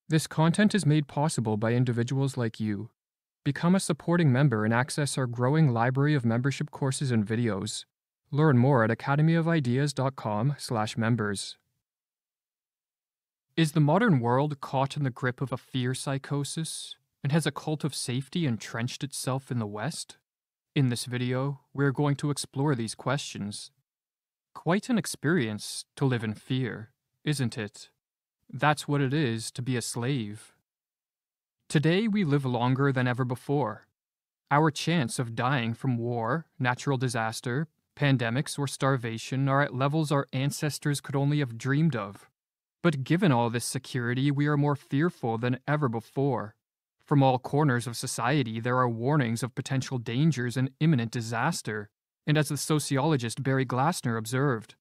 This content is made possible by individuals like you. Become a supporting member and access our growing library of membership courses and videos. Learn more at academyofideas.com/members. Is the modern world caught in the grip of a fear psychosis? And has a cult of safety entrenched itself in the West? In this video, we're going to explore these questions. Quite an experience to live in fear, isn't it? That's what it is to be a slave. Today we live longer than ever before. Our chance of dying from war, natural disaster, pandemics, or starvation are at levels our ancestors could only have dreamed of. But given all this security, we are more fearful than ever before. From all corners of society, there are warnings of potential dangers and imminent disaster, and as the sociologist Barry Glassner observed,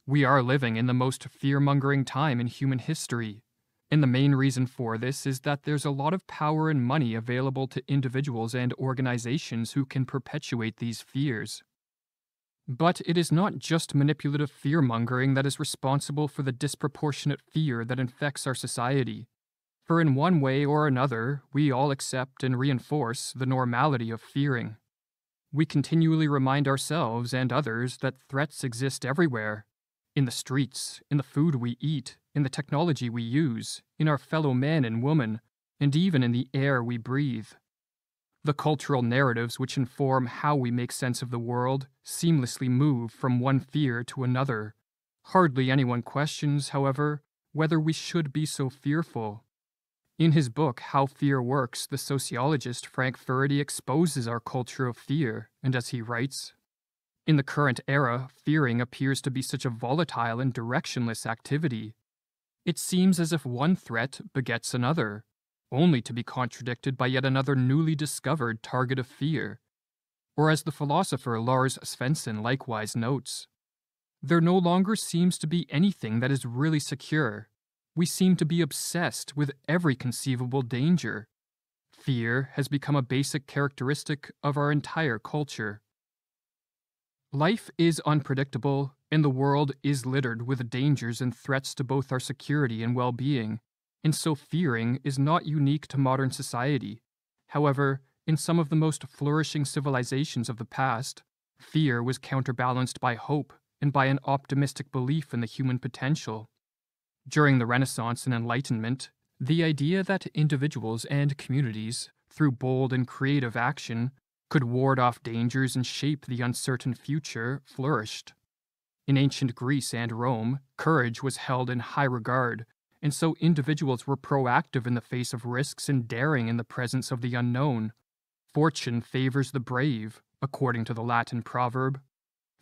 we are living in the most fear-mongering time in human history. And the main reason for this is that there's a lot of power and money available to individuals and organizations who can perpetuate these fears. But it is not just manipulative fear-mongering that is responsible for the disproportionate fear that infects our society. For in one way or another, we all accept and reinforce the normality of fearing. We continually remind ourselves and others that threats exist everywhere. In the streets, in the food we eat, in the technology we use, in our fellow men and women, and even in the air we breathe. The cultural narratives which inform how we make sense of the world seamlessly move from one fear to another. Hardly anyone questions, however, whether we should be so fearful. In his book, How Fear Works, the sociologist Frank Furedi exposes our culture of fear, and as he writes, in the current era, fearing appears to be such a volatile and directionless activity. It seems as if one threat begets another, only to be contradicted by yet another newly discovered target of fear. Or as the philosopher Lars Svensson likewise notes, there no longer seems to be anything that is really secure. We seem to be obsessed with every conceivable danger. Fear has become a basic characteristic of our entire culture. Life is unpredictable, and the world is littered with dangers and threats to both our security and well-being, and so fearing is not unique to modern society. However, in some of the most flourishing civilizations of the past, fear was counterbalanced by hope and by an optimistic belief in the human potential. During the Renaissance and Enlightenment, the idea that individuals and communities, through bold and creative action, could ward off dangers and shape the uncertain future flourished. In ancient Greece and Rome, courage was held in high regard, and so individuals were proactive in the face of risks and daring in the presence of the unknown. Fortune favors the brave, according to the Latin proverb.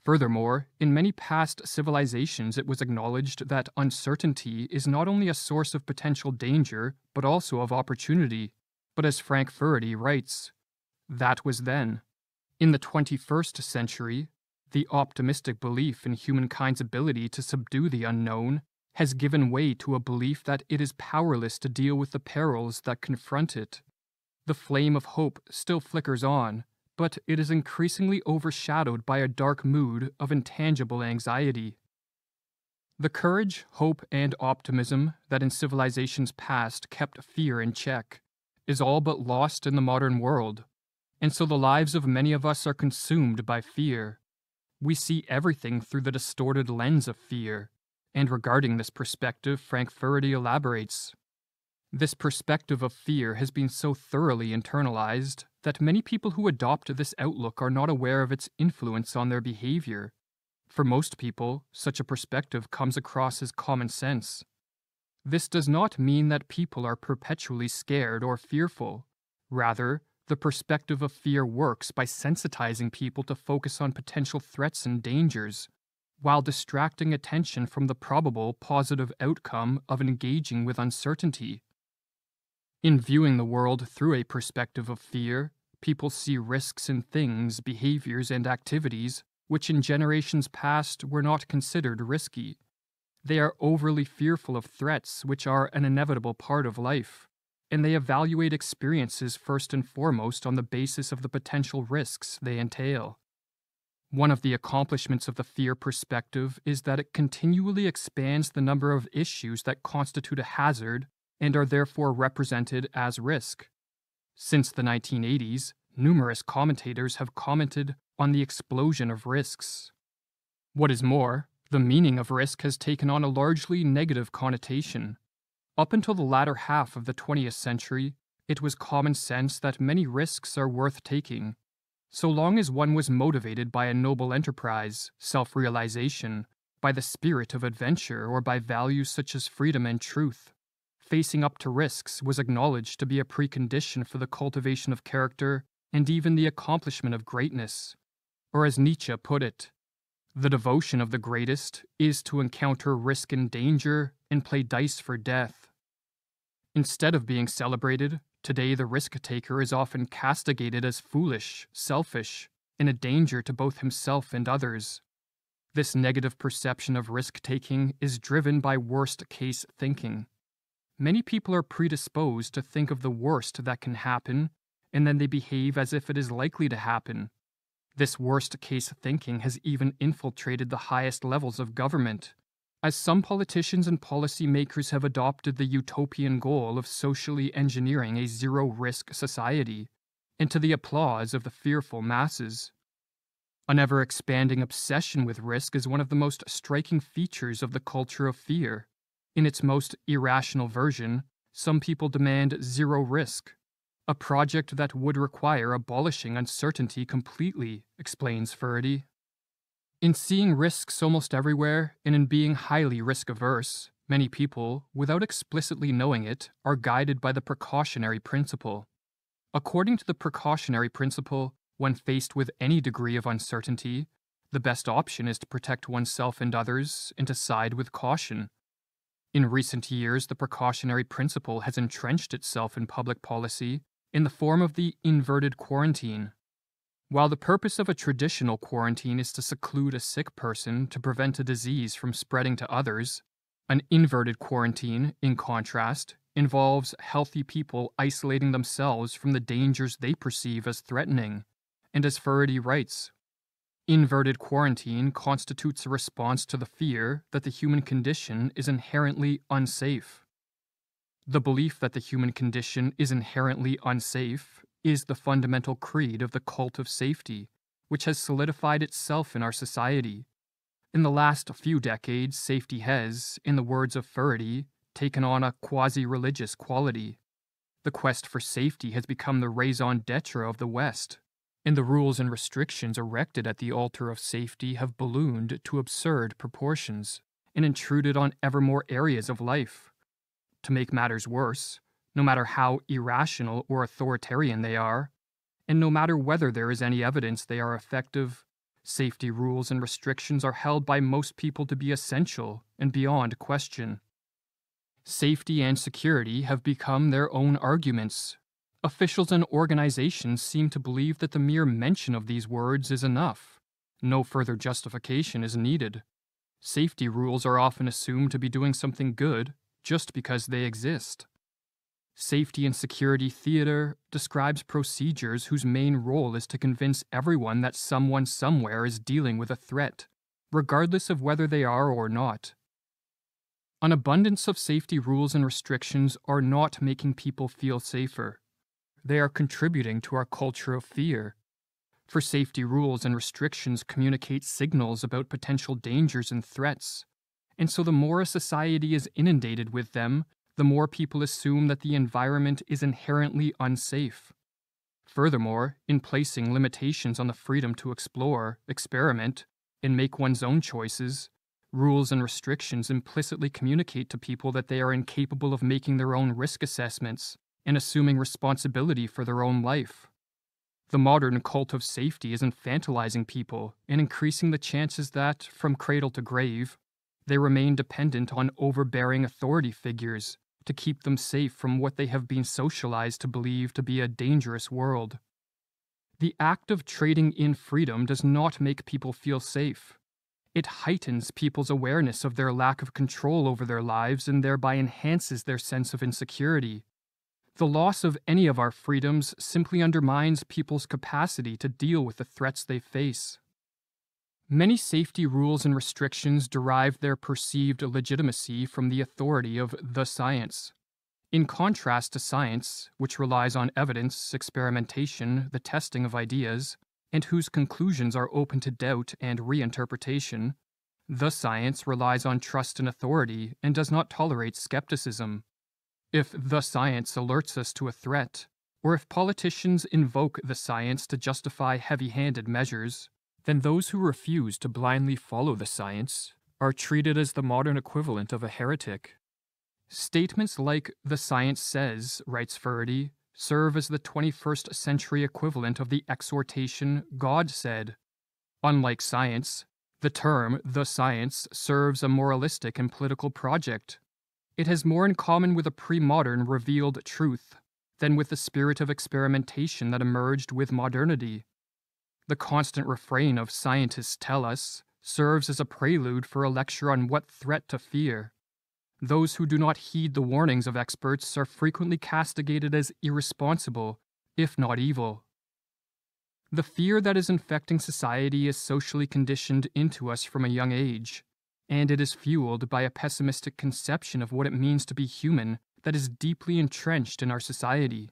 Furthermore, in many past civilizations it was acknowledged that uncertainty is not only a source of potential danger, but also of opportunity. But as Frank Furedi writes, that was then. In the 21st century, the optimistic belief in humankind's ability to subdue the unknown has given way to a belief that it is powerless to deal with the perils that confront it. The flame of hope still flickers on, but it is increasingly overshadowed by a dark mood of intangible anxiety. The courage, hope, and optimism that in civilizations past kept fear in check is all but lost in the modern world, and so the lives of many of us are consumed by fear. We see everything through the distorted lens of fear, and regarding this perspective, Frank Furedi elaborates. This perspective of fear has been so thoroughly internalized that many people who adopt this outlook are not aware of its influence on their behavior. For most people, such a perspective comes across as common sense. This does not mean that people are perpetually scared or fearful. Rather, the perspective of fear works by sensitizing people to focus on potential threats and dangers, while distracting attention from the probable positive outcome of engaging with uncertainty. In viewing the world through a perspective of fear, people see risks in things, behaviors, and activities which in generations past were not considered risky. They are overly fearful of threats which are an inevitable part of life, and they evaluate experiences first and foremost on the basis of the potential risks they entail. One of the accomplishments of the fear perspective is that it continually expands the number of issues that constitute a hazard and are therefore represented as risk. Since the 1980s, numerous commentators have commented on the explosion of risks. What is more, the meaning of risk has taken on a largely negative connotation. Up until the latter half of the 20th century, it was common sense that many risks are worth taking, so long as one was motivated by a noble enterprise, self-realization, by the spirit of adventure, or by values such as freedom and truth. Facing up to risks was acknowledged to be a precondition for the cultivation of character and even the accomplishment of greatness. Or as Nietzsche put it, the devotion of the greatest is to encounter risk and danger and play dice for death. Instead of being celebrated, today the risk-taker is often castigated as foolish, selfish, and a danger to both himself and others. This negative perception of risk-taking is driven by worst-case thinking. Many people are predisposed to think of the worst that can happen, and then they behave as if it is likely to happen. This worst-case thinking has even infiltrated the highest levels of government, as some politicians and policymakers have adopted the utopian goal of socially engineering a zero-risk society, and to the applause of the fearful masses. An ever-expanding obsession with risk is one of the most striking features of the culture of fear. In its most irrational version, some people demand zero risk, a project that would require abolishing uncertainty completely, explains Furedy. In seeing risks almost everywhere and in being highly risk-averse, many people, without explicitly knowing it, are guided by the precautionary principle. According to the precautionary principle, when faced with any degree of uncertainty, the best option is to protect oneself and others and to side with caution. In recent years, the precautionary principle has entrenched itself in public policy in the form of the inverted quarantine. While the purpose of a traditional quarantine is to seclude a sick person to prevent a disease from spreading to others, an inverted quarantine, in contrast, involves healthy people isolating themselves from the dangers they perceive as threatening. And as Furedy writes, inverted quarantine constitutes a response to the fear that the human condition is inherently unsafe. The belief that the human condition is inherently unsafe is the fundamental creed of the cult of safety, which has solidified itself in our society. In the last few decades, safety has, in the words of Furedy, taken on a quasi-religious quality. The quest for safety has become the raison d'etre of the West, and the rules and restrictions erected at the altar of safety have ballooned to absurd proportions and intruded on ever more areas of life. To make matters worse, no matter how irrational or authoritarian they are, and no matter whether there is any evidence they are effective, safety rules and restrictions are held by most people to be essential and beyond question. Safety and security have become their own arguments. Officials and organizations seem to believe that the mere mention of these words is enough. No further justification is needed. Safety rules are often assumed to be doing something good just because they exist. Safety and security theater describes procedures whose main role is to convince everyone that someone somewhere is dealing with a threat, regardless of whether they are or not. An abundance of safety rules and restrictions are not making people feel safer. They are contributing to our culture of fear. For safety rules and restrictions communicate signals about potential dangers and threats, and so the more a society is inundated with them, the more people assume that the environment is inherently unsafe. Furthermore, in placing limitations on the freedom to explore, experiment, and make one's own choices, rules and restrictions implicitly communicate to people that they are incapable of making their own risk assessments and assuming responsibility for their own life. The modern cult of safety is infantilizing people and increasing the chances that, from cradle to grave, they remain dependent on overbearing authority figures to keep them safe from what they have been socialized to believe to be a dangerous world. The act of trading in freedom does not make people feel safe. It heightens people's awareness of their lack of control over their lives and thereby enhances their sense of insecurity. The loss of any of our freedoms simply undermines people's capacity to deal with the threats they face. Many safety rules and restrictions derive their perceived legitimacy from the authority of the science. In contrast to science, which relies on evidence, experimentation, the testing of ideas, and whose conclusions are open to doubt and reinterpretation, the science relies on trust and authority and does not tolerate skepticism. If the science alerts us to a threat, or if politicians invoke the science to justify heavy-handed measures, then those who refuse to blindly follow the science are treated as the modern equivalent of a heretic. Statements like "the science says," writes Faraday, serve as the 21st century equivalent of the exhortation "God said." Unlike science, the term "the science" serves a moralistic and political project. It has more in common with a pre-modern revealed truth than with the spirit of experimentation that emerged with modernity. The constant refrain of "scientists tell us" serves as a prelude for a lecture on what threat to fear. Those who do not heed the warnings of experts are frequently castigated as irresponsible, if not evil. The fear that is infecting society is socially conditioned into us from a young age, and it is fueled by a pessimistic conception of what it means to be human that is deeply entrenched in our society.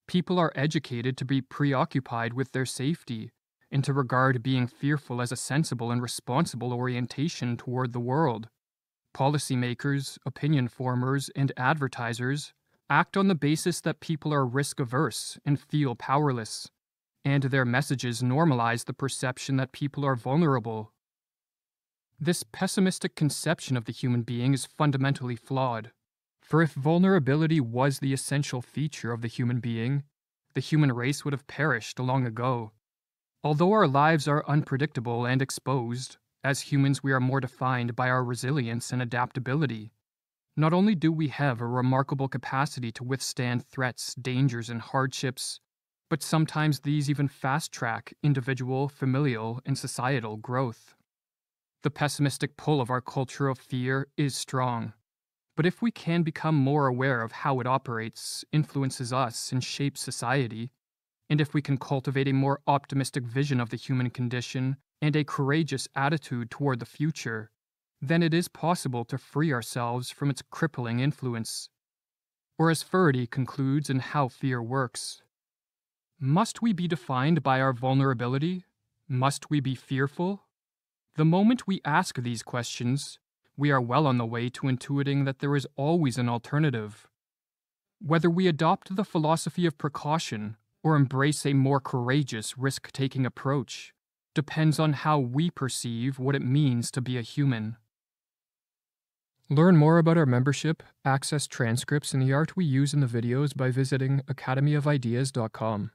People are educated to be preoccupied with their safety, and to regard being fearful as a sensible and responsible orientation toward the world. Policymakers, opinion formers, and advertisers act on the basis that people are risk-averse and feel powerless, and their messages normalize the perception that people are vulnerable. This pessimistic conception of the human being is fundamentally flawed, for if vulnerability was the essential feature of the human being, the human race would have perished long ago. Although our lives are unpredictable and exposed, as humans we are more defined by our resilience and adaptability. Not only do we have a remarkable capacity to withstand threats, dangers, and hardships, but sometimes these even fast-track individual, familial, and societal growth. The pessimistic pull of our culture of fear is strong, but if we can become more aware of how it operates, influences us, and shapes society, and if we can cultivate a more optimistic vision of the human condition and a courageous attitude toward the future, then it is possible to free ourselves from its crippling influence. Or as Faraday concludes in How Fear Works, must we be defined by our vulnerability? Must we be fearful? The moment we ask these questions, we are well on the way to intuiting that there is always an alternative. Whether we adopt the philosophy of precaution or embrace a more courageous, risk-taking approach depends on how we perceive what it means to be a human. Learn more about our membership, access transcripts, and the art we use in the videos by visiting academyofideas.com.